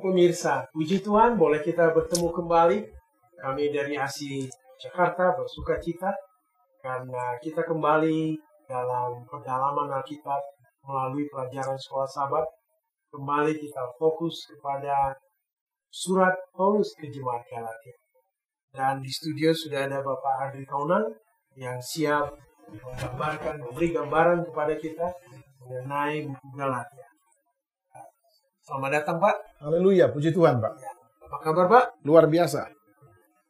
pemirsa, puji Tuhan boleh kita bertemu kembali. Kami dari ASI Jakarta bersuka cita karena kita kembali dalam pendalaman Alkitab melalui pelajaran Sekolah Sabat. Kembali kita fokus kepada surat Paulus ke Jemaat Galatia. Dan di studio sudah ada Bapak Andri Kaunan yang siap memberi gambaran kepada kita mengenai buku Galatia. Selamat datang, Pak. Haleluya, puji Tuhan, Pak. Apa kabar, Pak? Luar biasa.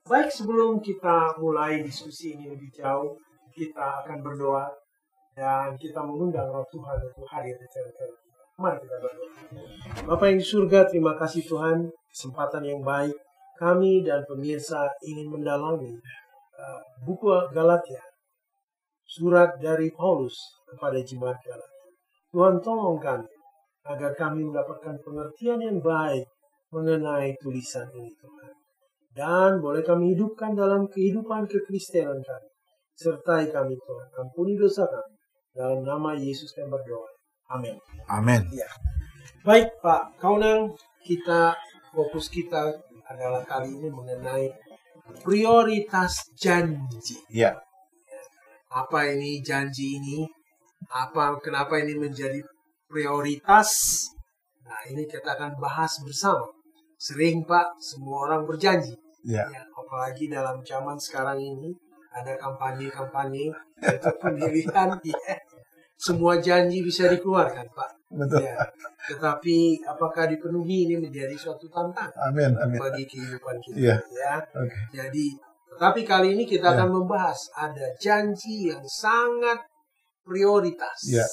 Baik, sebelum kita mulai diskusi ini lebih jauh, kita akan berdoa dan kita mengundang Roh Tuhan untuk hadir di tengah-tengah kita. Mari kita berdoa. Bapa yang di surga, terima kasih Tuhan, kesempatan yang baik. Kami dan pemirsa ingin mendalami buku Galatia, surat dari Paulus kepada Jemaat Galatia. Tuhan tolong kami, agar kami mendapatkan pengertian yang baik mengenai tulisan ini Tuhan. Dan boleh kami hidupkan dalam kehidupan kekristenan kami. Sertai kami Tuhan, ampuni dosa kami. Dalam nama Yesus kami berdoa. Amin. Amin. Ya. Baik Pak Kaunang, fokus kita adalah kali ini mengenai prioritas janji. Ya. Apa ini janji ini? Kenapa ini menjadi prioritas? Nah, ini kita akan bahas bersama. Sering Pak, semua orang berjanji. Ya. Ya, apalagi dalam zaman sekarang ini ada kampanye-kampanye untuk pemilihan. Ya. Semua janji bisa dikeluarkan Pak. Betul. Ya. Tetapi apakah dipenuhi ini menjadi suatu tantangan Amin. Amin. bagi kehidupan kita. Ya. Ya. Okay. Jadi, tetapi kali ini kita akan membahas ada janji yang sangat prioritas. Ya.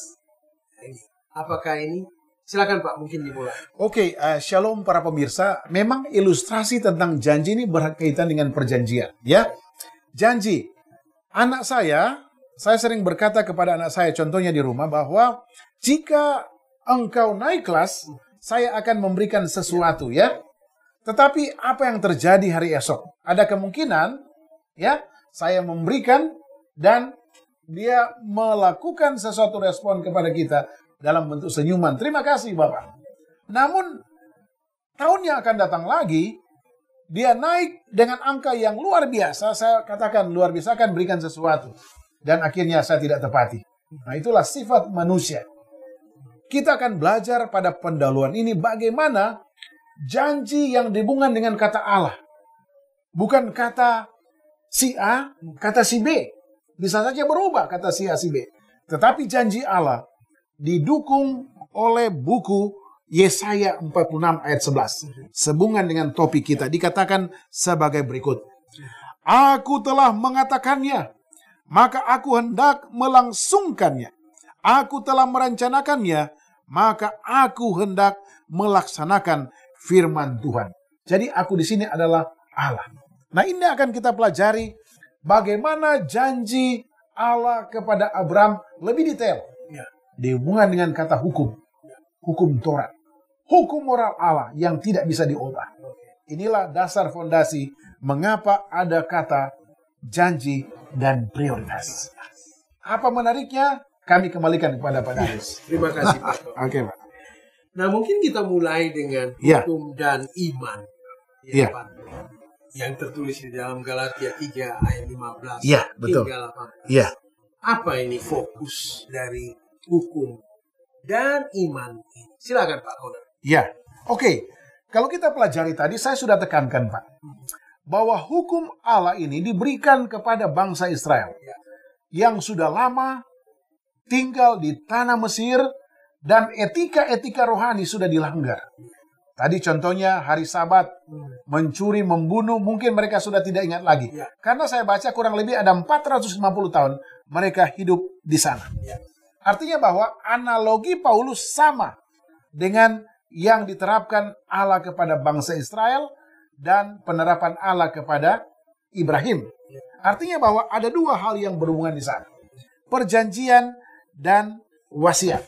Ini. Apakah ini? Silakan Pak, mungkin dimulai. Oke, shalom para pemirsa. Memang ilustrasi tentang janji ini berkaitan dengan perjanjian. Ya, janji. Anak saya sering berkata kepada anak saya, contohnya di rumah, bahwa jika engkau naik kelas, saya akan memberikan sesuatu, ya. Tetapi apa yang terjadi hari esok? Ada kemungkinan, ya, saya memberikan dan dia melakukan sesuatu respon kepada kita dalam bentuk senyuman. Terima kasih Bapak. Namun, tahun yang akan datang lagi, dia naik dengan angka yang luar biasa. Saya katakan luar biasa, akan berikan sesuatu. Dan akhirnya saya tidak tepati. Nah, itulah sifat manusia. Kita akan belajar pada pendahuluan ini bagaimana janji yang dihubungkan dengan kata Allah. Bukan kata si A, kata si B. Bisa saja berubah kata si A, si B. Tetapi janji Allah didukung oleh buku Yesaya 46 ayat 11. Sehubungan dengan topik kita dikatakan sebagai berikut. Aku telah mengatakannya, maka aku hendak melangsungkannya. Aku telah merencanakannya, maka aku hendak melaksanakan firman Tuhan. Jadi aku di sini adalah Allah. Nah, ini akan kita pelajari bagaimana janji Allah kepada Abraham lebih detail. Dihubungkan dengan kata hukum. Hukum Taurat. Hukum moral Allah yang tidak bisa diubah. Inilah dasar fondasi mengapa ada kata janji dan prioritas. Apa menariknya? Kami kembalikan kepada Pak Darius. Terima kasih Pak. Oke, Pak. Nah, mungkin kita mulai dengan hukum dan iman. Ya, Pak. Yang tertulis di dalam Galatia 3 ayat 15 hingga 18. Ya. Apa ini fokus dari hukum dan iman ini? Silakan Pak Konan. Ya, oke. Kalau kita pelajari tadi, saya sudah tekankan Pak, bahwa hukum Allah ini diberikan kepada bangsa Israel yang sudah lama tinggal di tanah Mesir dan etika-etika rohani sudah dilanggar. Tadi contohnya hari Sabat, mencuri, membunuh, mungkin mereka sudah tidak ingat lagi. Karena saya baca kurang lebih ada 450 tahun mereka hidup di sana. Artinya bahwa analogi Paulus sama dengan yang diterapkan Allah kepada bangsa Israel dan penerapan Allah kepada Ibrahim. Artinya bahwa ada dua hal yang berhubungan di sana. Perjanjian dan wasiat.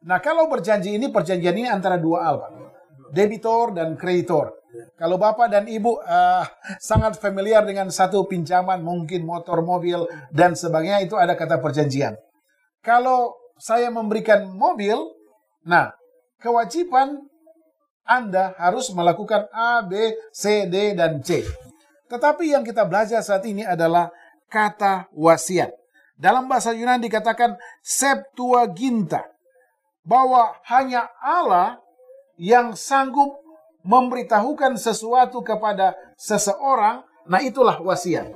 Nah, kalau perjanjian ini antara dua hal, Pak. Debitor dan kreditor. Kalau Bapak dan Ibu sangat familiar dengan satu pinjaman, mungkin motor, mobil, dan sebagainya, itu ada kata perjanjian. Kalau saya memberikan mobil, nah, kewajiban Anda harus melakukan A, B, C, D, dan C. Tetapi yang kita belajar saat ini adalah kata wasiat. Dalam bahasa Yunani dikatakan Septuaginta, bahwa hanya Allah yang sanggup memberitahukan sesuatu kepada seseorang, nah itulah wasiat.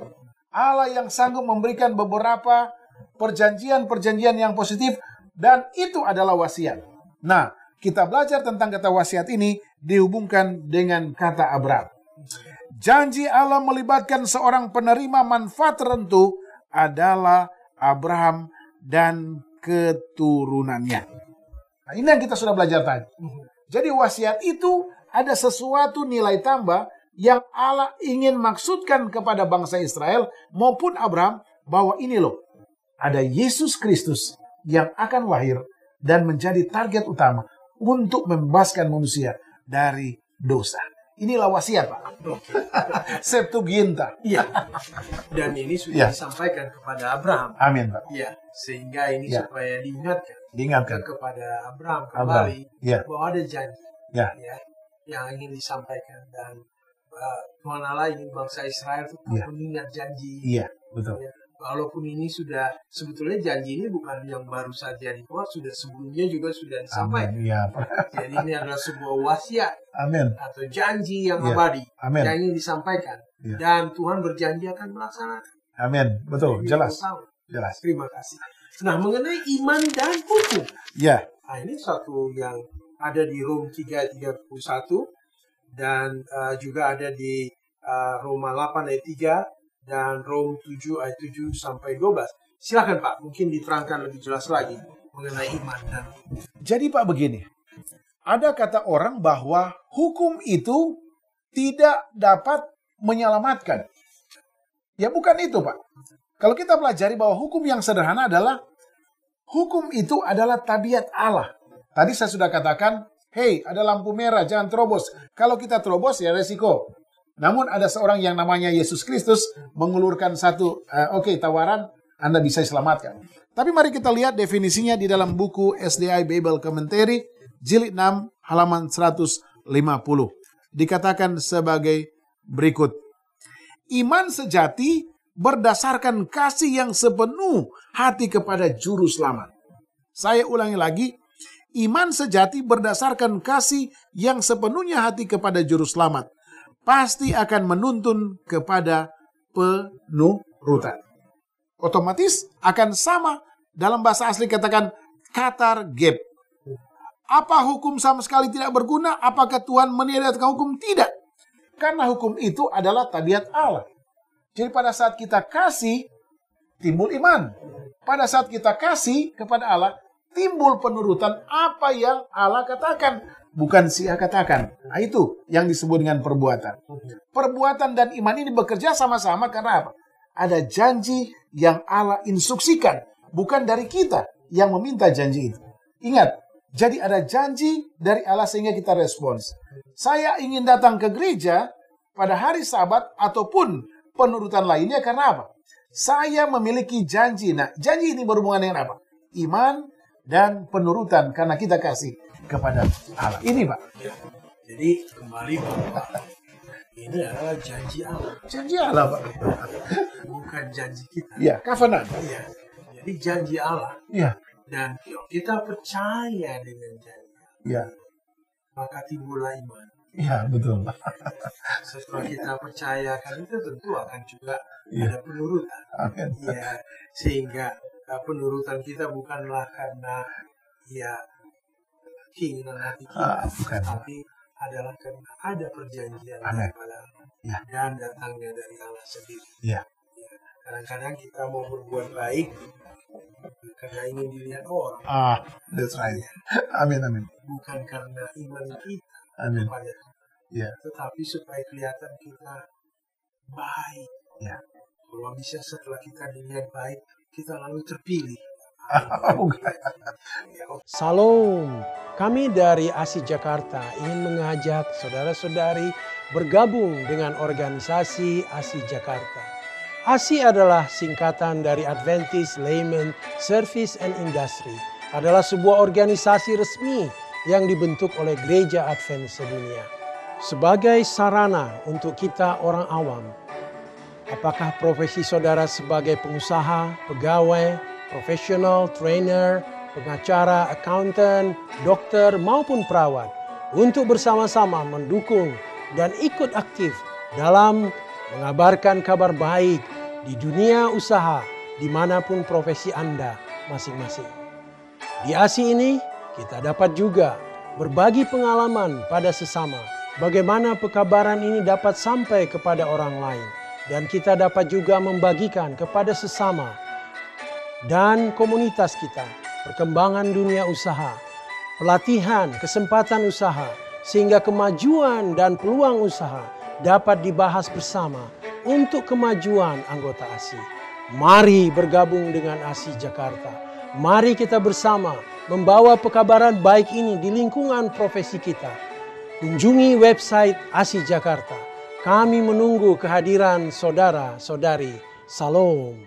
Allah yang sanggup memberikan beberapa perjanjian-perjanjian yang positif, dan itu adalah wasiat. Nah, kita belajar tentang kata wasiat ini dihubungkan dengan kata Abraham. Janji Allah melibatkan seorang penerima manfaat tertentu adalah Abraham dan keturunannya. Nah, ini yang kita sudah belajar tadi. Jadi wasiat itu ada sesuatu nilai tambah yang Allah ingin maksudkan kepada bangsa Israel maupun Abraham, bahwa ini loh, ada Yesus Kristus yang akan lahir dan menjadi target utama untuk membebaskan manusia dari dosa. Inilah wasiat, Pak. Septuaginta. Iya. Dan ini sudah disampaikan kepada Abraham. Amin, Pak. Iya. Sehingga ini supaya diingatkan kepada Abraham kembali bahwa ada janji yang ingin disampaikan, dan Tuhan Allah ingin bangsa Israel itu mengingat janji. Iya, betul. Ya. Walaupun ini sudah, sebetulnya janji ini bukan yang baru saja dibuat, sudah sebelumnya juga sudah disampaikan. Jadi ini adalah sebuah wasiat atau janji yang abadi yang ingin disampaikan. Dan Tuhan berjanji akan melaksanakan. Amin, betul, jelas. Terima kasih. Nah, mengenai iman dan hukum. Nah, ini satu yang ada di Rom 3:31 dan juga ada di Roma 8 ayat 3 dan Rom 7 ayat 7 sampai 12. Silakan Pak, mungkin diterangkan lebih jelas lagi mengenai iman dan hukum. Jadi Pak begini, ada kata orang bahwa hukum itu tidak dapat menyelamatkan. Ya bukan itu Pak. Kalau kita pelajari bahwa hukum yang sederhana adalah, hukum itu adalah tabiat Allah. Tadi saya sudah katakan, hey, ada lampu merah, jangan terobos. Kalau kita terobos ya resiko. Namun ada seorang yang namanya Yesus Kristus mengulurkan satu tawaran, Anda bisa selamatkan. Tapi mari kita lihat definisinya di dalam buku SDI Bible Commentary, jilid 6, halaman 150. Dikatakan sebagai berikut. Iman sejati berdasarkan kasih yang sepenuh hati kepada Juru Selamat. Saya ulangi lagi. Iman sejati berdasarkan kasih yang sepenuhnya hati kepada Juru Selamat pasti akan menuntun kepada penurutan. Otomatis akan sama, dalam bahasa asli katakan katar gap. Apa hukum sama sekali tidak berguna? Apakah Tuhan meniadakan hukum? Tidak. Karena hukum itu adalah tabiat Allah. Jadi pada saat kita kasih, timbul iman. Pada saat kita kasih kepada Allah, timbul penurutan apa yang Allah katakan. Bukan Sia katakan. Nah, itu yang disebut dengan perbuatan. Perbuatan dan iman ini bekerja sama-sama karena apa? Ada janji yang Allah instruksikan. Bukan dari kita yang meminta janji itu. Ingat, jadi ada janji dari Allah sehingga kita respons. Saya ingin datang ke gereja pada hari Sabat ataupun penurutan lainnya karena apa? Saya memiliki janji. Nah, janji ini berhubungan dengan apa? Iman dan penurutan karena kita kasih kepada Allah. Ini Pak. Ya, jadi kembali bahwa ini adalah janji Allah. Janji Allah Pak. Bukan janji kita. Ya, covenant. Ya, jadi janji Allah. Ya. Dan kita percaya dengan janji. Ya. Maka timbullah iman. Ya, betul. Setelah kita percayakan itu tentu akan juga ada penurutan. Amin. Ya, sehingga penurutan kita bukanlah karena keinginan hati kita, tapi adalah karena ada perjanjian daripada Allah dan datangnya dari Allah sendiri. Ya, kadang-kadang kita mau berbuat baik karena ingin dilihat orang. That's right. Amin, amin. Bukan karena iman kita kepada Tuhan, tetapi supaya kelihatan kita baik. Kalau bisa setelah kita dilihat baik, kita lalu terpilih. Salam, kami dari ASI Jakarta ingin mengajak saudara-saudari bergabung dengan organisasi ASI Jakarta. ASI adalah singkatan dari Adventist Layman Service and Industry. Adalah sebuah organisasi resmi yang dibentuk oleh Gereja Advent Sedunia. Sebagai sarana untuk kita orang awam, apakah profesi saudara sebagai pengusaha, pegawai, profesional, trainer, pengacara, accountant, dokter, maupun perawat, untuk bersama-sama mendukung dan ikut aktif dalam mengabarkan kabar baik di dunia usaha dimanapun profesi Anda masing-masing. Di ASI ini kita dapat juga berbagi pengalaman pada sesama, bagaimana pekabaran ini dapat sampai kepada orang lain, dan kita dapat juga membagikan kepada sesama dan komunitas kita perkembangan dunia usaha, pelatihan, kesempatan usaha, sehingga kemajuan dan peluang usaha dapat dibahas bersama untuk kemajuan anggota ASI. Mari bergabung dengan ASI Jakarta. Mari kita bersama membawa pekabaran baik ini di lingkungan profesi kita. Kunjungi website ASI Jakarta. Kami menunggu kehadiran saudara-saudari. Salam.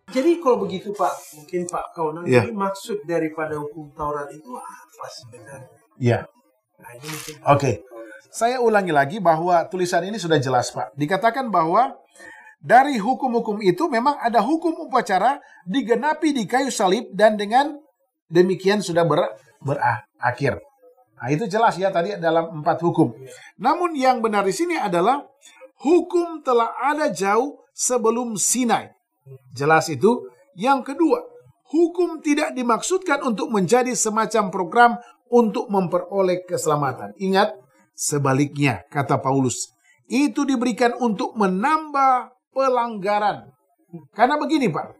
Jadi kalau begitu Pak, mungkin Pak Kaunang, ini maksud daripada hukum Taurat itu apa sebenarnya? Ya. Nah, ini mungkin Oke. Saya ulangi lagi bahwa tulisan ini sudah jelas, Pak. Dikatakan bahwa dari hukum-hukum itu memang ada hukum upacara digenapi di kayu salib dan dengan demikian sudah berakhir. Nah, itu jelas ya tadi dalam 4 hukum. Namun yang benar di sini adalah hukum telah ada jauh sebelum Sinai. Jelas itu. Yang kedua, hukum tidak dimaksudkan untuk menjadi semacam program untuk memperoleh keselamatan. Ingat, sebaliknya, kata Paulus, itu diberikan untuk menambah pelanggaran. Karena begini Pak,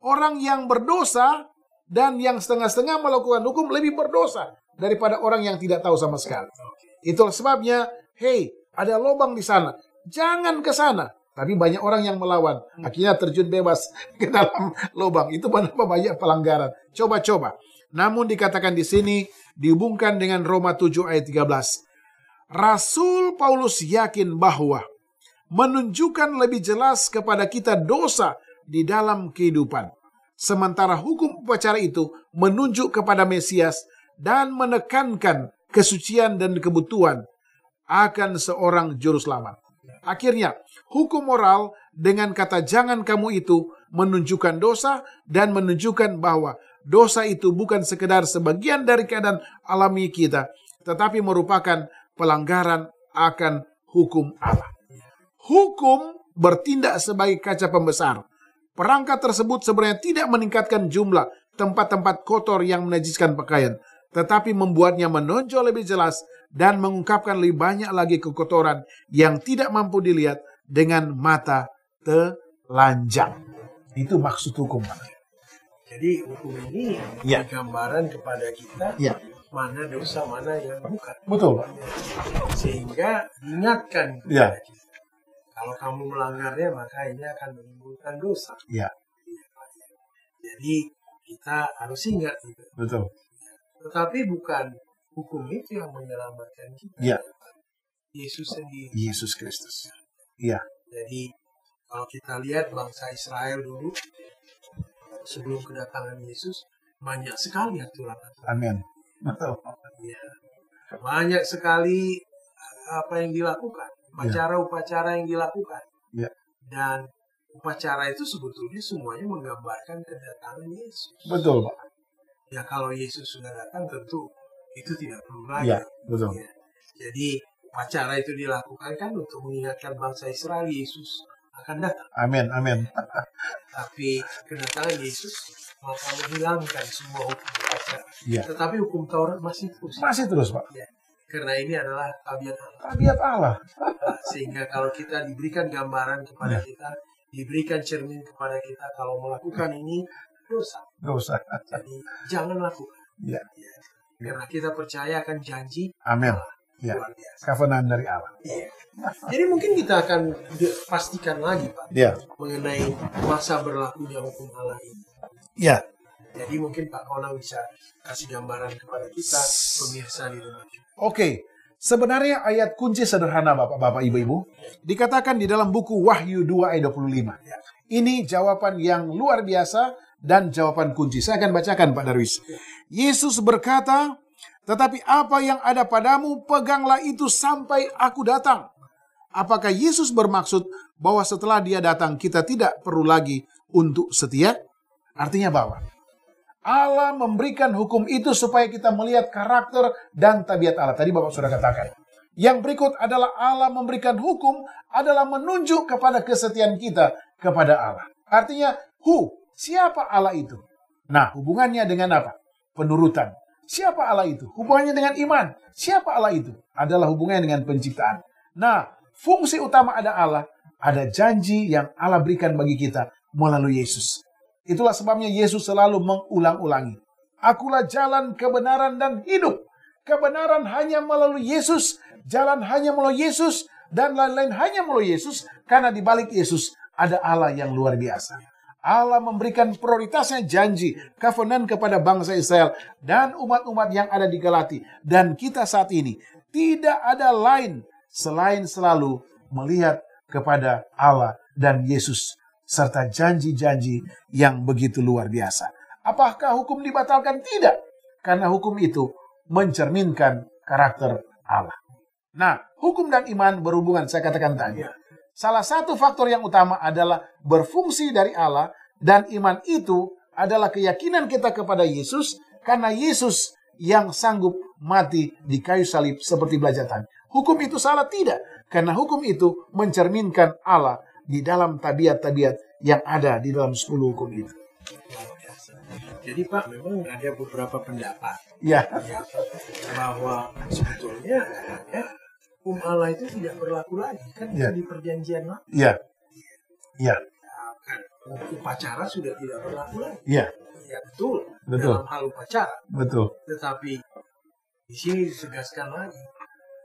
orang yang berdosa dan yang setengah-setengah melakukan hukum lebih berdosa daripada orang yang tidak tahu sama sekali. Itulah sebabnya, hey, ada lubang di sana, jangan ke sana. Tapi banyak orang yang melawan, akhirnya terjun bebas ke dalam lubang. Itu banyak pelanggaran. Coba-coba. Namun dikatakan di sini, dihubungkan dengan Roma 7 ayat 13. Rasul Paulus yakin bahwa menunjukkan lebih jelas kepada kita dosa di dalam kehidupan. Sementara hukum upacara itu menunjuk kepada Mesias dan menekankan kesucian dan kebutuhan akan seorang juru selamat. Akhirnya, hukum moral dengan kata jangan kamu itu menunjukkan dosa dan menunjukkan bahwa dosa itu bukan sekedar sebagian dari keadaan alami kita, tetapi merupakan pelanggaran akan hukum Allah. Hukum bertindak sebagai kaca pembesar. Perangkat tersebut sebenarnya tidak meningkatkan jumlah tempat-tempat kotor yang menajiskan pakaian, tetapi membuatnya menonjol lebih jelas dan mengungkapkan lebih banyak lagi kekotoran yang tidak mampu dilihat dengan mata telanjang. Itu maksud hukum. Jadi hukum ini gambaran kepada kita mana dosa, mana yang bukan. Betul, Pak. Sehingga ingatkan kepada kita. Kalau kamu melanggarnya, maka ini akan menimbulkan dosa. Jadi kita harus ingat itu. Betul. Tetapi bukan hukum itu yang menyelamatkan kita. Yesus sendiri. Yesus Kristus. Jadi kalau kita lihat bangsa Israel dulu, sebelum kedatangan Yesus, banyak sekali aturan-aturan. Amin. Betul. Banyak sekali apa yang dilakukan, upacara-upacara yang dilakukan. Dan upacara itu sebetulnya semuanya menggambarkan kedatangan Yesus. Betul, Pak. Ya kalau Yesus sudah datang tentu itu tidak perlu lagi. Betul. Jadi upacara itu dilakukan kan untuk mengingatkan bangsa Israel Yesus akan datang. Amin, amin. Tapi kedatangan Yesus maka menghilangkan semua hukum upacara. Tetapi hukum Taurat masih terus. Masih terus, Pak. Karena ini adalah tabiat Allah. Tabiat Allah. Sehingga kalau kita diberikan gambaran kepada kita, diberikan cermin kepada kita, kalau melakukan ini dosa. Jadi jangan lakukan. Karena kita percaya akan janji. Amin. Covenant dari Allah. Jadi mungkin kita akan pastikan lagi, Pak, mengenai masa berlakunya hukum Allah ini. Jadi mungkin Pak Konang bisa kasih gambaran kepada kita, pemirsa di rumah. Oke, sebenarnya ayat kunci sederhana Bapak-Bapak, Ibu-Ibu. Dikatakan di dalam buku Wahyu 2 ayat 25. Ini jawaban yang luar biasa dan jawaban kunci. Saya akan bacakan Pak Darwis. Yesus berkata, Tetapi apa yang ada padamu, peganglah itu sampai aku datang. Apakah Yesus bermaksud bahwa setelah dia datang kita tidak perlu lagi untuk setia? Artinya bahwa Allah memberikan hukum itu supaya kita melihat karakter dan tabiat Allah. Tadi Bapak sudah katakan. Yang berikut adalah Allah memberikan hukum adalah menunjuk kepada kesetiaan kita kepada Allah. Artinya, siapa Allah itu? Nah, hubungannya dengan apa? Penurutan. Siapa Allah itu? Hubungannya dengan iman. Siapa Allah itu? Adalah hubungannya dengan penciptaan. Nah, fungsi utama ada Allah, ada janji yang Allah berikan bagi kita melalui Yesus. Itulah sebabnya Yesus selalu mengulang-ulangi. Akulah jalan, kebenaran, dan hidup. Kebenaran hanya melalui Yesus, jalan hanya melalui Yesus, dan lain-lain hanya melalui Yesus, karena di balik Yesus ada Allah yang luar biasa. Allah memberikan prioritasnya janji, covenant kepada bangsa Israel dan umat-umat yang ada di Galati. Dan kita saat ini tidak ada lain selain selalu melihat kepada Allah dan Yesus serta janji-janji yang begitu luar biasa. Apakah hukum dibatalkan? Tidak. Karena hukum itu mencerminkan karakter Allah. Nah, hukum dan iman berhubungan, saya katakan tadi. Salah satu faktor yang utama adalah berfungsi dari Allah, dan iman itu adalah keyakinan kita kepada Yesus, karena Yesus yang sanggup mati di kayu salib seperti belajar tadi. Hukum itu salah? Tidak. Karena hukum itu mencerminkan Allah di dalam tabiat-tabiat yang ada di dalam 10 hukum itu. Jadi Pak, memang ada beberapa pendapat Ya. bahwa sebetulnya hukum Allah itu tidak berlaku lagi. Kan itu di perjanjian lama. Ya. Ya. Kan upacara sudah tidak berlaku lagi. Ya. Ya betul. Betul. Dalam hal upacara. Betul. Tetapi di sini disegaskan lagi,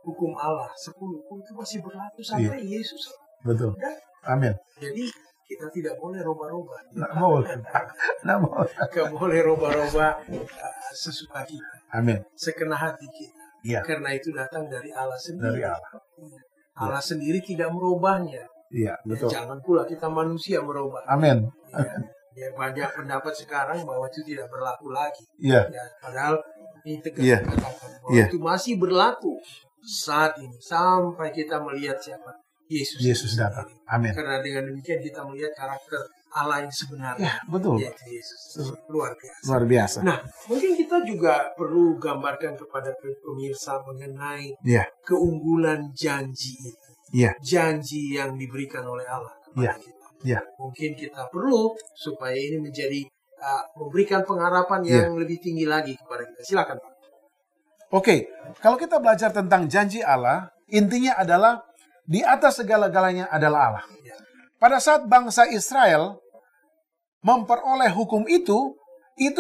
hukum Allah 10 hukum itu masih berlaku sampai Yesus. Betul. Dan, Amin. jadi kita tidak boleh roba-roba. Nggak boleh. Nggak boleh. Nggak boleh roba-roba sesuka kita. Amin. Sekena hati kita. Iya. Karena itu datang dari Allah sendiri. Dari Allah. Allah sendiri tidak merubahnya. Iya, betul. Jangan pula kita manusia merubah. Amin. Ya, banyak pendapat sekarang bahwa itu tidak berlaku lagi. Iya. Ya, padahal ini tegas dikatakan bahwa itu masih berlaku saat ini sampai kita melihat siapa Yesus datang. Amin. Karena dengan demikian kita melihat karakter Allah yang sebenarnya. Ya, betul. Yaitu Yesus. Luar biasa. Luar biasa. Nah, mungkin kita juga perlu gambarkan kepada pemirsa mengenai keunggulan janji itu. Janji yang diberikan oleh Allah kepada kita. Mungkin kita perlu supaya ini menjadi memberikan pengharapan yang lebih tinggi lagi kepada kita. Silakan Pak. Oke, kalau kita belajar tentang janji Allah, intinya adalah di atas segala-galanya adalah Allah. Pada saat bangsa Israel memperoleh hukum itu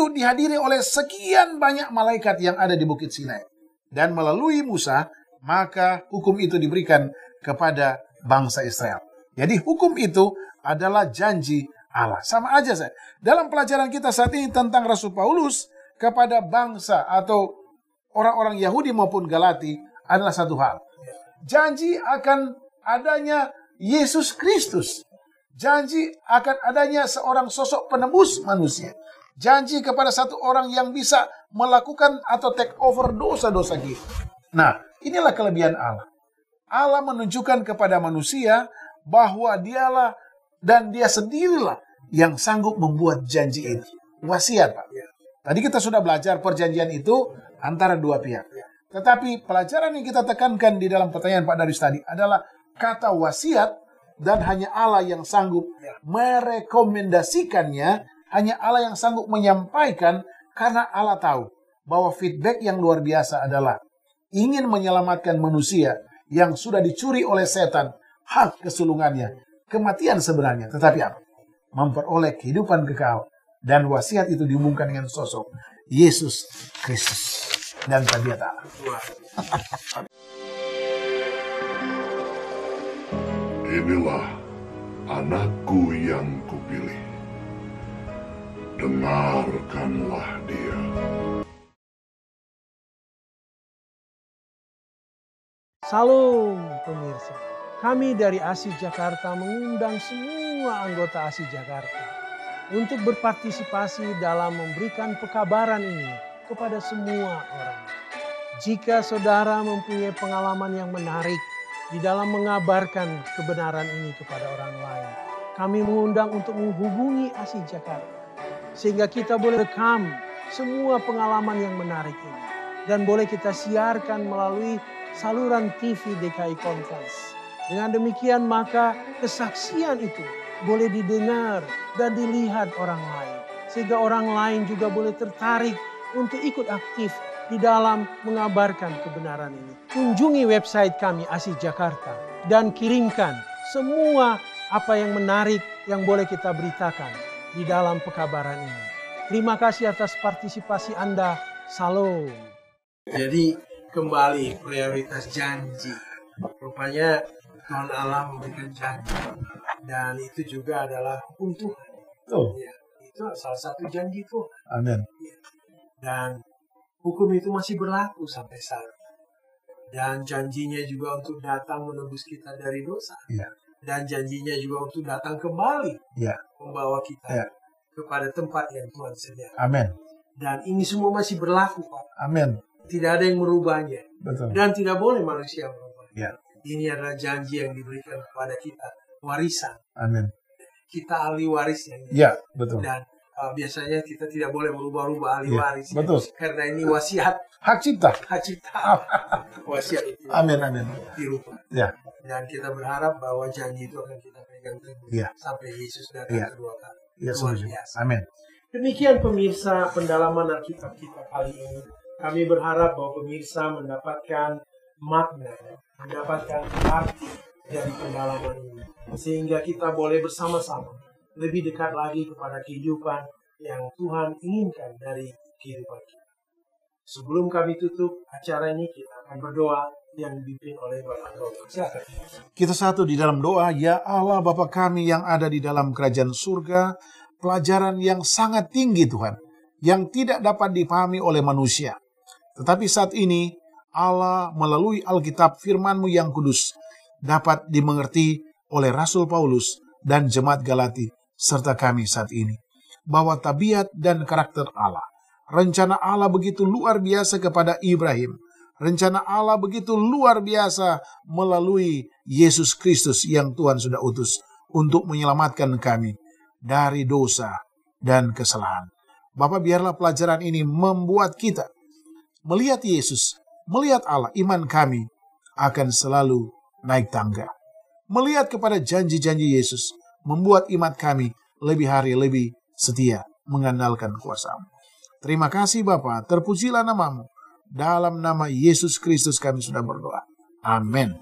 dihadiri oleh sekian banyak malaikat yang ada di Bukit Sinai. Dan melalui Musa, maka hukum itu diberikan kepada bangsa Israel. Jadi hukum itu adalah janji Allah. Sama aja saya. Dalam pelajaran kita saat ini tentang Rasul Paulus kepada bangsa atau orang-orang Yahudi maupun Galati adalah satu hal. Janji akan adanya Yesus Kristus. Janji akan adanya seorang sosok penebus manusia. Janji kepada satu orang yang bisa melakukan atau take over dosa-dosa kita. Nah, inilah kelebihan Allah. Allah menunjukkan kepada manusia bahwa dialah dan dia sendirilah yang sanggup membuat janji itu. Wasiat, Pak. Tadi kita sudah belajar perjanjian itu antara dua pihak. Tetapi pelajaran yang kita tekankan di dalam pertanyaan Pak Darius tadi adalah kata wasiat, dan hanya Allah yang sanggup merekomendasikannya, hanya Allah yang sanggup menyampaikan, karena Allah tahu bahwa feedback yang luar biasa adalah ingin menyelamatkan manusia yang sudah dicuri oleh setan, hak kesulungannya, kematian sebenarnya, tetapi apa? Memperoleh kehidupan kekal, dan wasiat itu dihubungkan dengan sosok Yesus Kristus dan tabiat Allah. Inilah anakku yang kupilih. Dengarkanlah dia. Salam pemirsa. Kami dari ASI Jakarta mengundang semua anggota ASI Jakarta untuk berpartisipasi dalam memberikan pekabaran ini kepada semua orang. Jika saudara mempunyai pengalaman yang menarik di dalam mengabarkan kebenaran ini kepada orang lain, kami mengundang untuk menghubungi ASI Jakarta. Sehingga kita boleh rekam semua pengalaman yang menarik ini. Dan boleh kita siarkan melalui saluran TV DKI Conference. Dengan demikian maka kesaksian itu boleh didengar dan dilihat orang lain. Sehingga orang lain juga boleh tertarik untuk ikut aktif di dalam mengabarkan kebenaran ini. Kunjungi website kami ASI Jakarta dan kirimkan semua apa yang menarik yang boleh kita beritakan di dalam pekabaran ini. Terima kasih atas partisipasi Anda. Salam. Jadi kembali prioritas janji. Rupanya Tuhan Allah memberikan janji. Dan itu juga adalah hukum Tuhan. Ya, itu salah satu janji Tuhan. Amin. Ya. Dan hukum itu masih berlaku sampai saat ini. Dan janjinya juga untuk datang menebus kita dari dosa. Ya. Dan janjinya juga untuk datang kembali. Ya. Membawa kita Ya. kepada tempat yang Tuhan sediakan. Amin. Dan ini semua masih berlaku, Pak. Amin. Tidak ada yang merubahnya. Betul. Dan tidak boleh manusia merubahnya. Ya. Ini adalah janji yang diberikan kepada kita. Warisan. Amin. Kita ahli warisnya. Ya, betul. Dan biasanya kita tidak boleh merubah-rubah ahli Ya, waris. betul. Karena ini wasiat. Hak cipta. Hak cipta. Wasiat itu Amin, amin. dirubah. Ya. Dan kita berharap bahwa janji itu akan kita pegang teguh. Ya. Sampai Yesus datang Ya. kedua kali. Ya, Luar setuju. biasa. Amin. Demikian pemirsa pendalaman Alkitab kita kali ini. Kami berharap bahwa pemirsa mendapatkan makna, mendapatkan arti dari pendalaman ini. Sehingga kita boleh bersama-sama lebih dekat lagi kepada kehidupan yang Tuhan inginkan dari kehidupan kita. Sebelum kami tutup acara ini, kita akan berdoa yang dipimpin oleh Bapak Roto. Silakan. Kita satu di dalam doa, ya Allah Bapa kami yang ada di dalam kerajaan surga, pelajaran yang sangat tinggi Tuhan, yang tidak dapat dipahami oleh manusia. Tetapi saat ini, Allah melalui Alkitab firman-Mu yang kudus, dapat dimengerti oleh Rasul Paulus dan Jemaat Galati, serta kami saat ini. Bahwa tabiat dan karakter Allah, rencana Allah begitu luar biasa kepada Ibrahim. Rencana Allah begitu luar biasa melalui Yesus Kristus yang Tuhan sudah utus untuk menyelamatkan kami dari dosa dan kesalahan. Bapak, biarlah pelajaran ini membuat kita melihat Yesus, melihat Allah, iman kami akan selalu naik tangga. Melihat kepada janji-janji Yesus, membuat iman kami lebih hari lebih setia mengandalkan kuasa-Mu. Terima kasih Bapa, terpujilah nama-Mu. Dalam nama Yesus Kristus kami sudah berdoa. Amin.